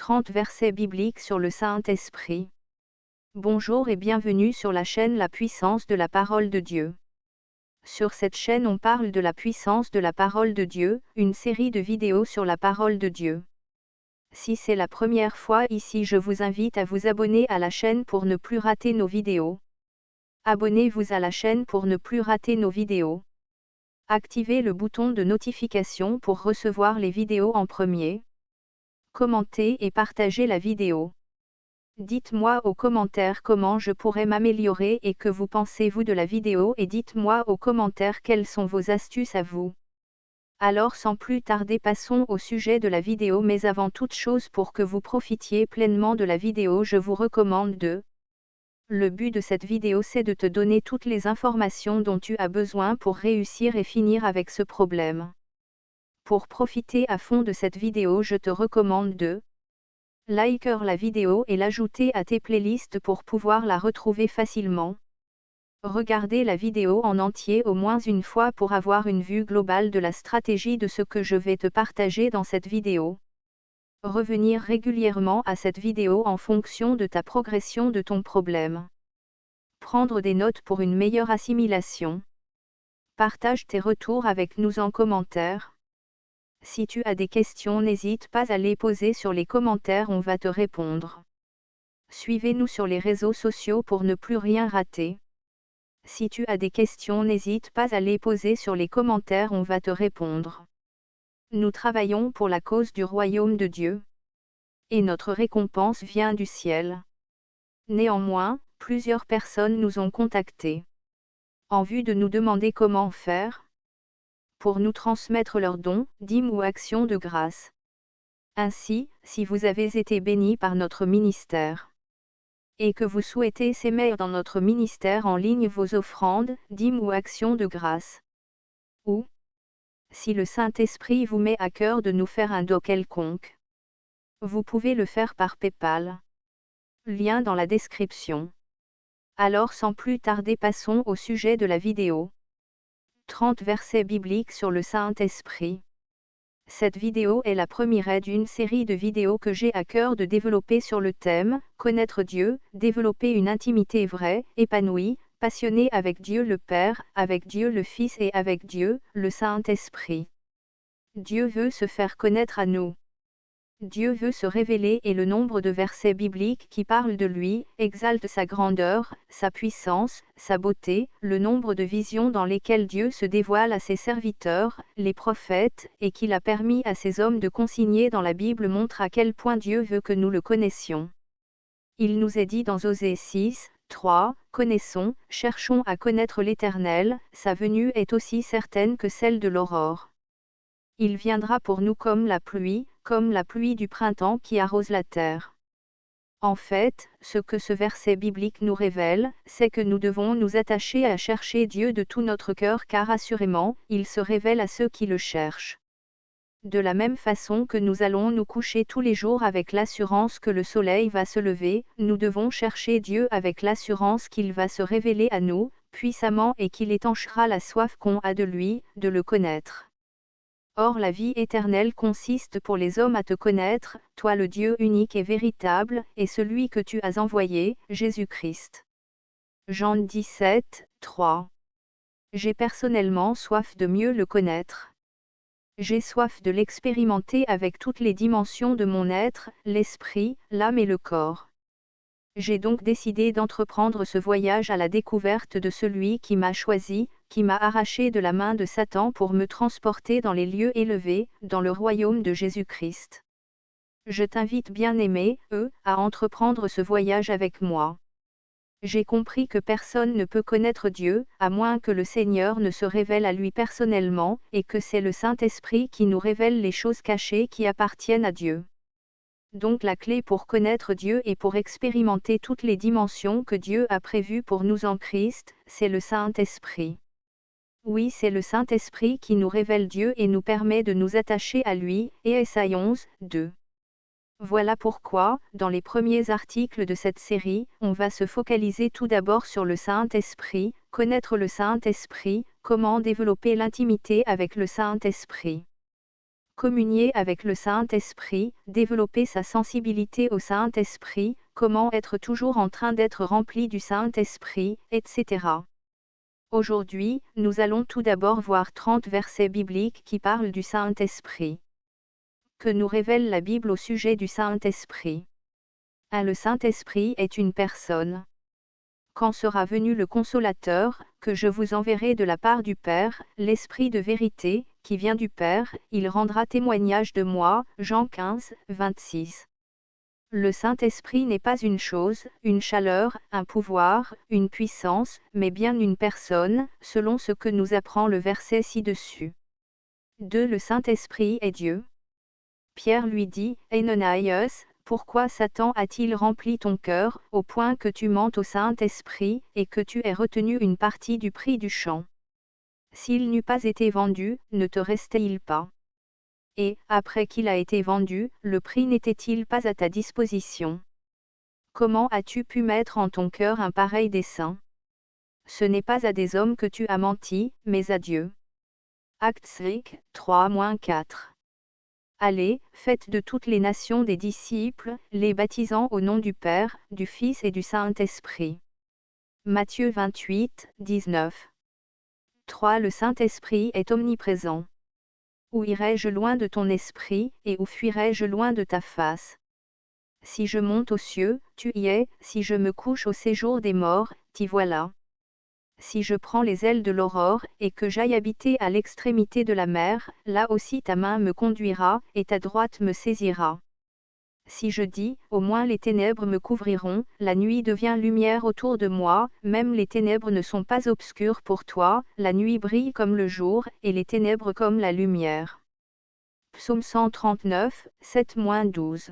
30 versets bibliques sur le Saint-Esprit. Bonjour et bienvenue sur la chaîne La puissance de la parole de Dieu. Sur cette chaîne on parle de la puissance de la parole de Dieu, une série de vidéos sur la parole de Dieu. Si c'est la première fois ici, je vous invite à vous abonner à la chaîne pour ne plus rater nos vidéos. Abonnez-vous à la chaîne pour ne plus rater nos vidéos. Activez le bouton de notification pour recevoir les vidéos en premier. Commentez et partagez la vidéo. Dites-moi aux commentaires comment je pourrais m'améliorer et que vous pensez-vous de la vidéo, et dites-moi aux commentaires quelles sont vos astuces à vous. Alors sans plus tarder, passons au sujet de la vidéo, mais avant toute chose, pour que vous profitiez pleinement de la vidéo, je vous recommande de... Le but de cette vidéo, c'est de te donner toutes les informations dont tu as besoin pour réussir et finir avec ce problème. Pour profiter à fond de cette vidéo, je te recommande de liker la vidéo et l'ajouter à tes playlists pour pouvoir la retrouver facilement. Regardez la vidéo en entier au moins une fois pour avoir une vue globale de la stratégie de ce que je vais te partager dans cette vidéo. Revenir régulièrement à cette vidéo en fonction de ta progression de ton problème. Prendre des notes pour une meilleure assimilation. Partage tes retours avec nous en commentaire. Si tu as des questions, n'hésite pas à les poser sur les commentaires, on va te répondre. Suivez-nous sur les réseaux sociaux pour ne plus rien rater. Si tu as des questions, n'hésite pas à les poser sur les commentaires, on va te répondre. Nous travaillons pour la cause du royaume de Dieu. Et notre récompense vient du ciel. Néanmoins, plusieurs personnes nous ont contactés en vue de nous demander comment faire pour nous transmettre leurs dons, dîmes ou actions de grâce. Ainsi, si vous avez été bénis par notre ministère et que vous souhaitez s'aimer dans notre ministère en ligne, vos offrandes, dîmes ou actions de grâce, ou si le Saint-Esprit vous met à cœur de nous faire un don quelconque, vous pouvez le faire par PayPal. Lien dans la description. Alors sans plus tarder, passons au sujet de la vidéo. 30 versets bibliques sur le Saint-Esprit. Cette vidéo est la première d'une série de vidéos que j'ai à cœur de développer sur le thème « Connaître Dieu, développer une intimité vraie, épanouie, passionnée avec Dieu le Père, avec Dieu le Fils et avec Dieu, le Saint-Esprit ». Dieu veut se faire connaître à nous. Dieu veut se révéler, et le nombre de versets bibliques qui parlent de lui exalte sa grandeur, sa puissance, sa beauté, le nombre de visions dans lesquelles Dieu se dévoile à ses serviteurs, les prophètes, et qu'il a permis à ses hommes de consigner dans la Bible montre à quel point Dieu veut que nous le connaissions. Il nous est dit dans Osée 6, 3, « Connaissons, cherchons à connaître l'Éternel, sa venue est aussi certaine que celle de l'aurore. Il viendra pour nous comme la pluie du printemps qui arrose la terre. » En fait, ce que ce verset biblique nous révèle, c'est que nous devons nous attacher à chercher Dieu de tout notre cœur, car assurément, il se révèle à ceux qui le cherchent. De la même façon que nous allons nous coucher tous les jours avec l'assurance que le soleil va se lever, nous devons chercher Dieu avec l'assurance qu'il va se révéler à nous, puissamment, et qu'il étanchera la soif qu'on a de lui, de le connaître. Or la vie éternelle consiste pour les hommes à te connaître, toi le Dieu unique et véritable, et celui que tu as envoyé, Jésus-Christ. Jean 17, 3. J'ai personnellement soif de mieux le connaître. J'ai soif de l'expérimenter avec toutes les dimensions de mon être, l'esprit, l'âme et le corps. J'ai donc décidé d'entreprendre ce voyage à la découverte de celui qui m'a choisi, qui m'a arraché de la main de Satan pour me transporter dans les lieux élevés, dans le royaume de Jésus-Christ. Je t'invite, bien-aimé, à entreprendre ce voyage avec moi. J'ai compris que personne ne peut connaître Dieu, à moins que le Seigneur ne se révèle à lui personnellement, et que c'est le Saint-Esprit qui nous révèle les choses cachées qui appartiennent à Dieu. Donc la clé pour connaître Dieu et pour expérimenter toutes les dimensions que Dieu a prévues pour nous en Christ, c'est le Saint-Esprit. Oui, c'est le Saint-Esprit qui nous révèle Dieu et nous permet de nous attacher à lui, et Ésaïe 11, 2. Voilà pourquoi, dans les premiers articles de cette série, on va se focaliser tout d'abord sur le Saint-Esprit, connaître le Saint-Esprit, comment développer l'intimité avec le Saint-Esprit. Communier avec le Saint-Esprit, développer sa sensibilité au Saint-Esprit, comment être toujours en train d'être rempli du Saint-Esprit, etc. Aujourd'hui, nous allons tout d'abord voir 30 versets bibliques qui parlent du Saint-Esprit. Que nous révèle la Bible au sujet du Saint-Esprit? 1. Le Saint-Esprit est une personne. Quand sera venu le Consolateur, que je vous enverrai de la part du Père, l'Esprit de vérité, qui vient du Père, il rendra témoignage de moi. Jean 15, 26. Le Saint-Esprit n'est pas une chose, une chaleur, un pouvoir, une puissance, mais bien une personne, selon ce que nous apprend le verset ci-dessus. 2. Le Saint-Esprit est Dieu. Pierre lui dit, Ananias, pourquoi Satan a-t-il rempli ton cœur, au point que tu mentes au Saint-Esprit, et que tu aies retenu une partie du prix du champ? S'il n'eût pas été vendu, ne te restait-il pas? Et, après qu'il a été vendu, le prix n'était-il pas à ta disposition? Comment as-tu pu mettre en ton cœur un pareil dessein? Ce n'est pas à des hommes que tu as menti, mais à Dieu. Actes 5, 3-4. Allez, faites de toutes les nations des disciples, les baptisant au nom du Père, du Fils et du Saint-Esprit. Matthieu 28, 19. 3. Le Saint-Esprit est omniprésent. Où irai-je loin de ton esprit, et où fuirai-je loin de ta face? Si je monte aux cieux, tu y es, si je me couche au séjour des morts, t'y voilà. Si je prends les ailes de l'aurore, et que j'aille habiter à l'extrémité de la mer, là aussi ta main me conduira, et ta droite me saisira. Si je dis, au moins les ténèbres me couvriront, la nuit devient lumière autour de moi, même les ténèbres ne sont pas obscures pour toi, la nuit brille comme le jour, et les ténèbres comme la lumière. Psaume 139, 7-12.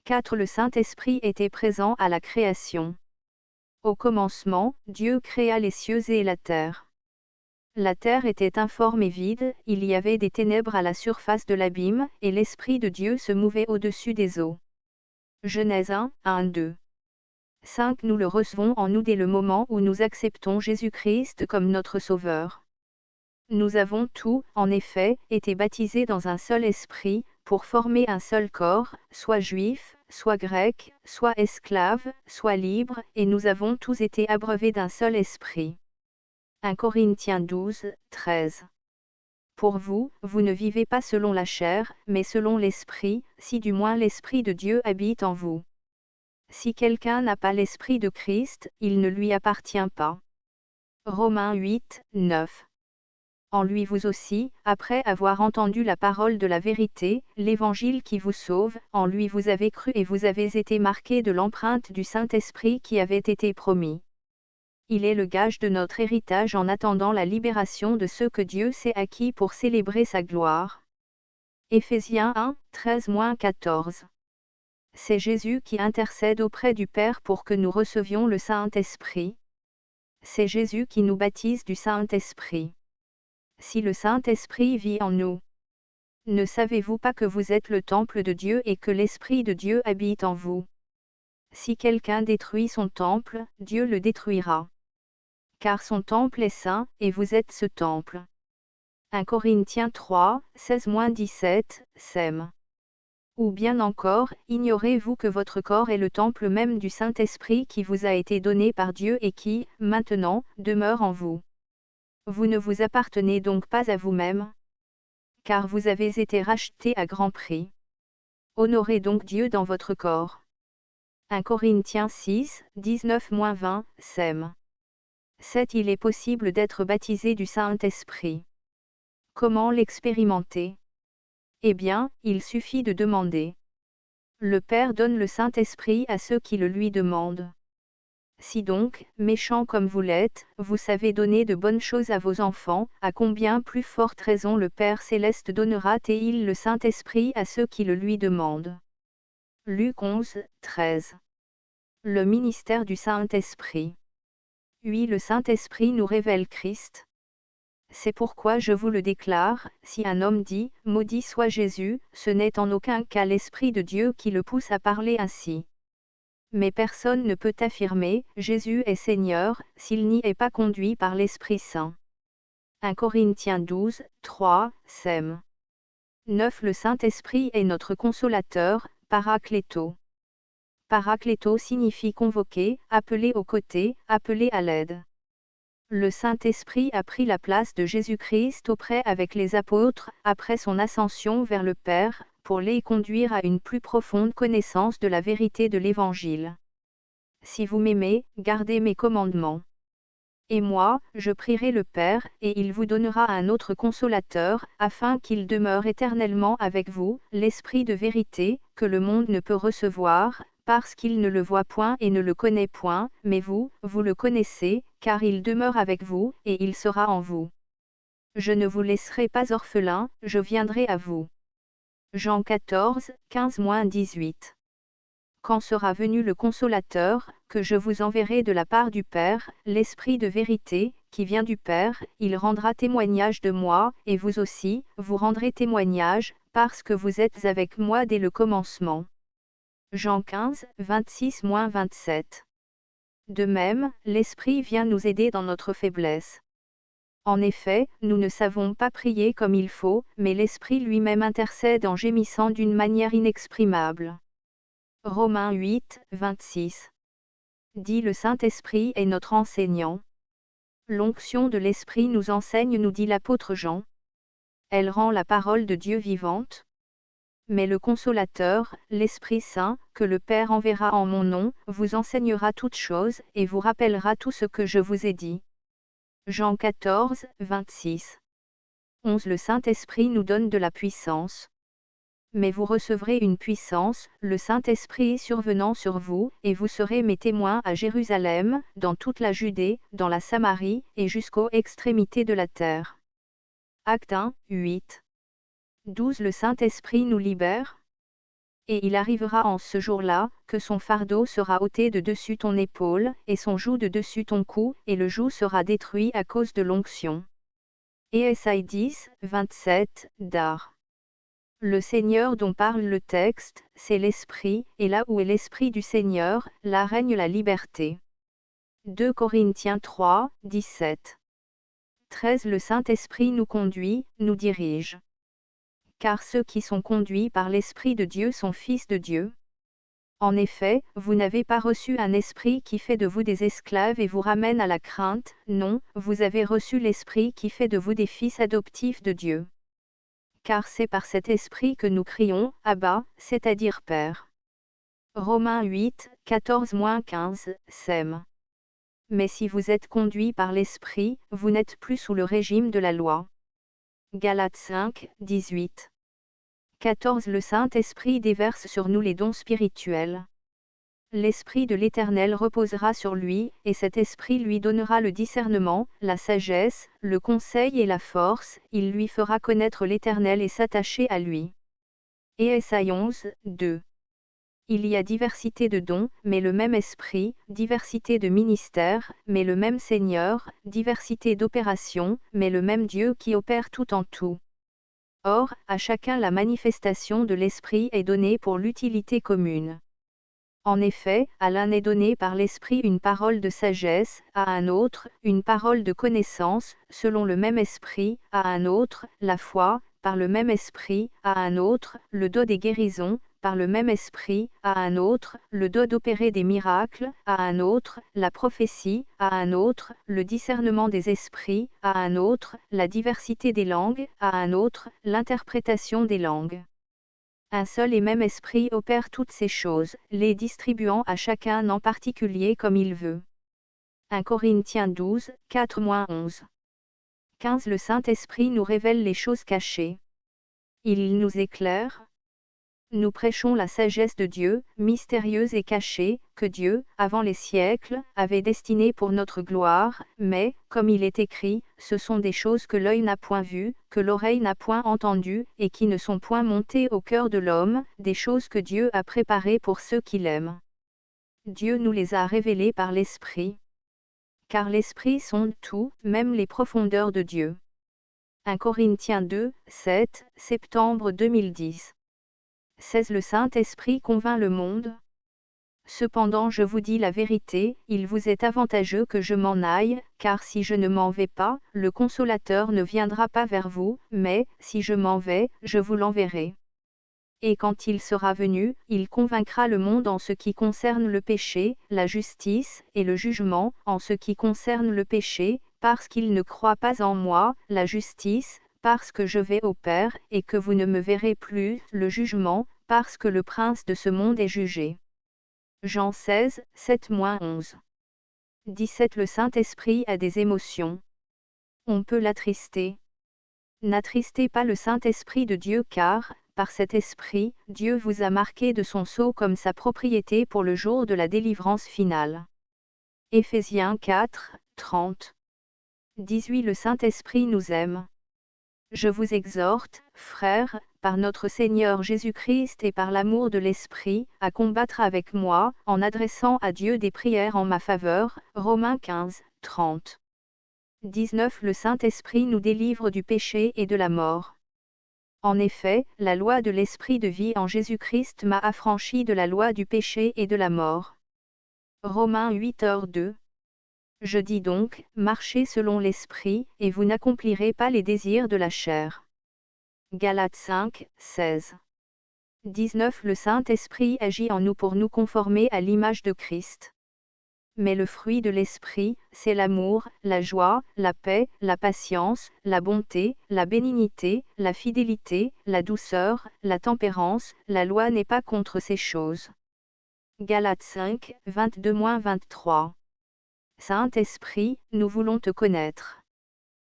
4. Le Saint-Esprit était présent à la création. Au commencement, Dieu créa les cieux et la terre. La terre était informe et vide, il y avait des ténèbres à la surface de l'abîme, et l'Esprit de Dieu se mouvait au-dessus des eaux. Genèse 1, 1-2. 5. Nous le recevons en nous dès le moment où nous acceptons Jésus-Christ comme notre Sauveur. Nous avons tous, en effet, été baptisés dans un seul esprit, pour former un seul corps, soit juif, soit grec, soit esclave, soit libre, et nous avons tous été abreuvés d'un seul esprit. 1 Corinthiens 12, 13. Pour vous, vous ne vivez pas selon la chair, mais selon l'esprit, si du moins l'esprit de Dieu habite en vous. Si quelqu'un n'a pas l'esprit de Christ, il ne lui appartient pas. Romains 8, 9. En lui vous aussi, après avoir entendu la parole de la vérité, l'évangile qui vous sauve, en lui vous avez cru et vous avez été marqués de l'empreinte du Saint-Esprit qui avait été promis. Il est le gage de notre héritage en attendant la libération de ceux que Dieu s'est acquis pour célébrer sa gloire. Éphésiens 1, 13-14. C'est Jésus qui intercède auprès du Père pour que nous recevions le Saint-Esprit. C'est Jésus qui nous baptise du Saint-Esprit. Si le Saint-Esprit vit en nous, ne savez-vous pas que vous êtes le temple de Dieu et que l'Esprit de Dieu habite en vous? Si quelqu'un détruit son temple, Dieu le détruira. Car son temple est saint, et vous êtes ce temple. 1 Corinthiens 3, 16-17, Sem. Ou bien encore, ignorez-vous que votre corps est le temple même du Saint-Esprit qui vous a été donné par Dieu et qui, maintenant, demeure en vous. Vous ne vous appartenez donc pas à vous-même, car vous avez été rachetés à grand prix. Honorez donc Dieu dans votre corps. 1 Corinthiens 6, 19-20, Sem. 7. Il est possible d'être baptisé du Saint-Esprit. Comment l'expérimenter? Eh bien, il suffit de demander. Le Père donne le Saint-Esprit à ceux qui le lui demandent. Si donc, méchants comme vous l'êtes, vous savez donner de bonnes choses à vos enfants, à combien plus forte raison le Père céleste donnera-t-il le Saint-Esprit à ceux qui le lui demandent? Luc 11, 13. Le ministère du Saint-Esprit. Oui, le Saint-Esprit nous révèle Christ. C'est pourquoi je vous le déclare, si un homme dit, maudit soit Jésus, ce n'est en aucun cas l'Esprit de Dieu qui le pousse à parler ainsi. Mais personne ne peut affirmer, Jésus est Seigneur, s'il n'y est pas conduit par l'Esprit Saint. 1 Corinthiens 12, 3, Sem. 9. Le Saint-Esprit est notre consolateur, Parakléto. Parakléto signifie convoquer, appeler aux côtés, appeler à l'aide. Le Saint-Esprit a pris la place de Jésus-Christ auprès avec les apôtres, après son ascension vers le Père, pour les conduire à une plus profonde connaissance de la vérité de l'Évangile. Si vous m'aimez, gardez mes commandements. Et moi, je prierai le Père, et il vous donnera un autre consolateur, afin qu'il demeure éternellement avec vous, l'Esprit de vérité, que le monde ne peut recevoir, parce qu'il ne le voit point et ne le connaît point, mais vous, vous le connaissez, car il demeure avec vous, et il sera en vous. Je ne vous laisserai pas orphelin, je viendrai à vous. Jean 14, 15-18. Quand sera venu le Consolateur, que je vous enverrai de la part du Père, l'Esprit de vérité, qui vient du Père, il rendra témoignage de moi, et vous aussi, vous rendrez témoignage, parce que vous êtes avec moi dès le commencement. Jean 15, 26-27. De même, l'Esprit vient nous aider dans notre faiblesse. En effet, nous ne savons pas prier comme il faut, mais l'Esprit lui-même intercède en gémissant d'une manière inexprimable. Romains 8, 26. Dit le Saint-Esprit est notre enseignant. L'onction de l'Esprit nous enseigne, nous dit l'apôtre Jean. Elle rend la parole de Dieu vivante. Mais le Consolateur, l'Esprit Saint, que le Père enverra en mon nom, vous enseignera toutes choses, et vous rappellera tout ce que je vous ai dit. Jean 14, 26. 11. Le Saint-Esprit nous donne de la puissance. Mais vous recevrez une puissance, le Saint-Esprit survenant sur vous, et vous serez mes témoins à Jérusalem, dans toute la Judée, dans la Samarie, et jusqu'aux extrémités de la terre. Actes 1, 8. 12. Le Saint-Esprit nous libère. Et il arrivera en ce jour-là, que son fardeau sera ôté de dessus ton épaule, et son joug de dessus ton cou, et le joug sera détruit à cause de l'onction. Ésaïe 10, 27, Dar. Le Seigneur dont parle le texte, c'est l'Esprit, et là où est l'Esprit du Seigneur, là règne la liberté. 2 Corinthiens 3, 17. 13. Le Saint-Esprit nous conduit, nous dirige. Car ceux qui sont conduits par l'Esprit de Dieu sont fils de Dieu. En effet, vous n'avez pas reçu un esprit qui fait de vous des esclaves et vous ramène à la crainte, non, vous avez reçu l'Esprit qui fait de vous des fils adoptifs de Dieu. Car c'est par cet esprit que nous crions, Abba, c'est-à-dire Père. Romains 8, 14-15, Sem. Mais si vous êtes conduits par l'esprit, vous n'êtes plus sous le régime de la loi. Galates 5, 18. 14. Le Saint-Esprit déverse sur nous les dons spirituels. L'Esprit de l'Éternel reposera sur lui, et cet Esprit lui donnera le discernement, la sagesse, le conseil et la force, il lui fera connaître l'Éternel et s'attacher à lui. Ésaïe 11, 2. Il y a diversité de dons, mais le même Esprit, diversité de ministères, mais le même Seigneur, diversité d'opérations, mais le même Dieu qui opère tout en tout. Or, à chacun la manifestation de l'Esprit est donnée pour l'utilité commune. En effet, à l'un est donné par l'Esprit une parole de sagesse, à un autre, une parole de connaissance, selon le même Esprit, à un autre, la foi, par le même Esprit, à un autre, le don des guérisons, par le même Esprit, à un autre, le don d'opérer des miracles, à un autre, la prophétie, à un autre, le discernement des esprits, à un autre, la diversité des langues, à un autre, l'interprétation des langues. Un seul et même esprit opère toutes ces choses, les distribuant à chacun en particulier comme il veut. 1 Corinthiens 12, 4-11. 15. Le Saint-Esprit nous révèle les choses cachées. Il nous éclaire. Nous prêchons la sagesse de Dieu, mystérieuse et cachée, que Dieu, avant les siècles, avait destinée pour notre gloire, mais, comme il est écrit, ce sont des choses que l'œil n'a point vues, que l'oreille n'a point entendues, et qui ne sont point montées au cœur de l'homme, des choses que Dieu a préparées pour ceux qui l'aiment. Dieu nous les a révélées par l'Esprit. Car l'Esprit sonde tout, même les profondeurs de Dieu. 1 Corinthiens 2, 7, septembre 2010. 16. Le Saint-Esprit convainc le monde. Cependant je vous dis la vérité, il vous est avantageux que je m'en aille, car si je ne m'en vais pas, le Consolateur ne viendra pas vers vous, mais, si je m'en vais, je vous l'enverrai. Et quand il sera venu, il convaincra le monde en ce qui concerne le péché, la justice, et le jugement, en ce qui concerne le péché, parce qu'il ne croit pas en moi, la justice, parce que je vais au Père, et que vous ne me verrez plus, le jugement, parce que le prince de ce monde est jugé. Jean 16, 7-11. 17 Le Saint-Esprit a des émotions. On peut l'attrister. N'attristez pas le Saint-Esprit de Dieu car, par cet Esprit, Dieu vous a marqué de son sceau comme sa propriété pour le jour de la délivrance finale. Éphésiens 4, 30. 18 Le Saint-Esprit nous aime. Je vous exhorte, frères, par notre Seigneur Jésus-Christ et par l'amour de l'Esprit, à combattre avec moi, en adressant à Dieu des prières en ma faveur. Romains 15, 30. 19 Le Saint-Esprit nous délivre du péché et de la mort. En effet, la loi de l'Esprit de vie en Jésus-Christ m'a affranchi de la loi du péché et de la mort. Romains 8:2. Je dis donc, marchez selon l'Esprit, et vous n'accomplirez pas les désirs de la chair. Galates 5, 16. 19 Le Saint-Esprit agit en nous pour nous conformer à l'image de Christ. Mais le fruit de l'Esprit, c'est l'amour, la joie, la paix, la patience, la bonté, la bénignité, la fidélité, la douceur, la tempérance. La loi n'est pas contre ces choses. Galates 5, 22-23. Saint-Esprit, nous voulons te connaître.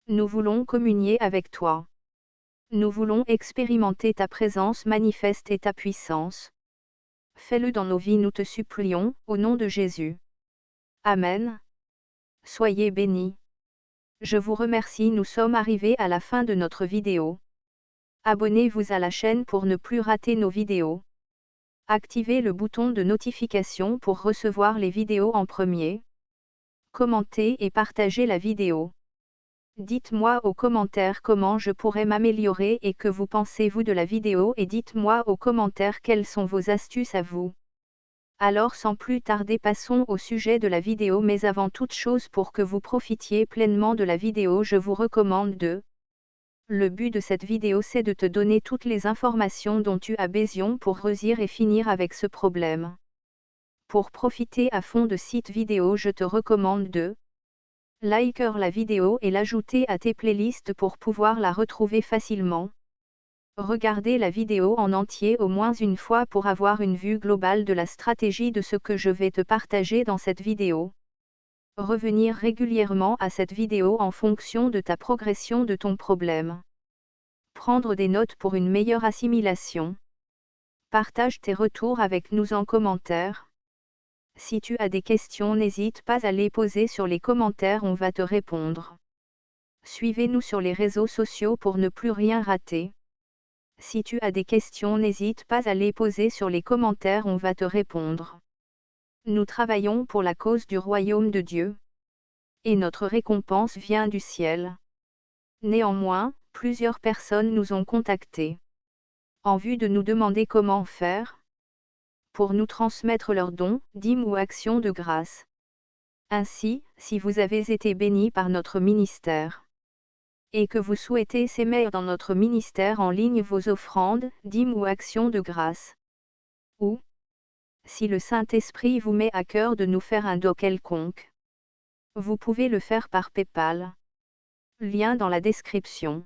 Nous voulons communier avec toi. Nous voulons expérimenter ta présence manifeste et ta puissance. Fais-le dans nos vies, nous te supplions, au nom de Jésus. Amen. Soyez bénis. Je vous remercie, nous sommes arrivés à la fin de notre vidéo. Abonnez-vous à la chaîne pour ne plus rater nos vidéos. Activez le bouton de notification pour recevoir les vidéos en premier. Commentez et partagez la vidéo. Dites-moi aux commentaires comment je pourrais m'améliorer et que vous pensez-vous de la vidéo et dites-moi aux commentaires quelles sont vos astuces à vous. Alors sans plus tarder passons au sujet de la vidéo mais avant toute chose pour que vous profitiez pleinement de la vidéo je vous recommande de... Le but de cette vidéo c'est de te donner toutes les informations dont tu as besoin pour réussir et finir avec ce problème. Pour profiter à fond de cette vidéo je te recommande de... liker la vidéo et l'ajouter à tes playlists pour pouvoir la retrouver facilement. Regardez la vidéo en entier au moins une fois pour avoir une vue globale de la stratégie de ce que je vais te partager dans cette vidéo. Revenir régulièrement à cette vidéo en fonction de ta progression de ton problème. Prendre des notes pour une meilleure assimilation. Partage tes retours avec nous en commentaire. Si tu as des questions, n'hésite pas à les poser sur les commentaires, on va te répondre. Suivez-nous sur les réseaux sociaux pour ne plus rien rater. Si tu as des questions, n'hésite pas à les poser sur les commentaires, on va te répondre. Nous travaillons pour la cause du royaume de Dieu. Et notre récompense vient du ciel. Néanmoins, plusieurs personnes nous ont contactés. En vue de nous demander comment faire. Pour nous transmettre leurs dons, dîmes ou actions de grâce. Ainsi, si vous avez été bénis par notre ministère. Et que vous souhaitez s'aimer dans notre ministère en ligne vos offrandes, dîmes ou actions de grâce. Ou, si le Saint-Esprit vous met à cœur de nous faire un don quelconque, vous pouvez le faire par PayPal. Lien dans la description.